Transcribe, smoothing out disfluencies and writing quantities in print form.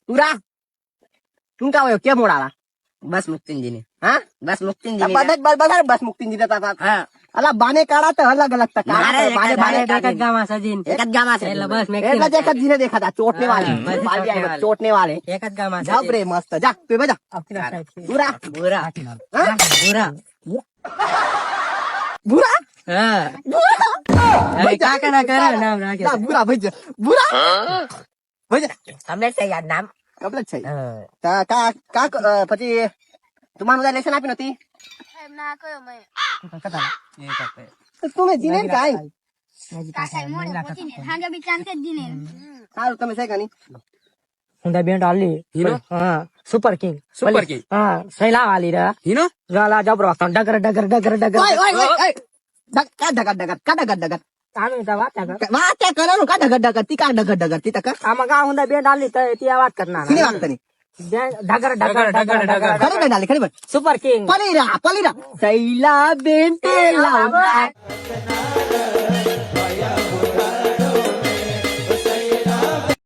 પૂરા તું કા હોય કેમ મોડાલા બસ મુક્તિનજી ને હા બસ મુક્તિનજી બધા બસ મુક્તિ દીધા તા હા અલા બાને કાળા તો અલગ અલગ તા મારે બાને બાને એક જ ગામમાં સજીન એક જ ગામમાં છે એટલે બસ એટલે જ એક જ જીને દેખાતા ચોટને વાલે બસ ચોટને વાલે એક જ ગામમાં જા bre મસ્ત જા તું બજા પૂરા બુરા હા બુરા પૂરા હા ભાઈ જા. કાકા ના કરે નામ રાખે ના પૂરા ભાઈ જા. પૂરા ભાઈ જા. તમને છે યાદ નામ કમ્પ્લીટ છે કા કા પછી તમારું લેસન આપી નથી ના કયો મેં તમે જીને કાઈ કાકા મોડે પહોંચીને હાંગે બી ચાંદ જ દીને સારું તમે છે કાની હુંડા બેન્ડ આલી હીનો હા સુપર કિંગ સુપર કિંગ હા સૈલા વાલી રે હીનો ગાલા જબરો ડગર ડગર ડગર ડગર ઓય ઓય ઓય કા ડગર આમે તો વાત કર વાત કરવાનું કા ડગર તી કા ડગર તી તક આમાં ગા હુંડા બેન્ડ આલી તો ત્યાં વાત કરના સીની વાત કરી ડગર ડગર ડગર ડગર ખરી બે ડાલી ખરી સુપર કિંગ પલીરા સૈલા બેન તે લાવ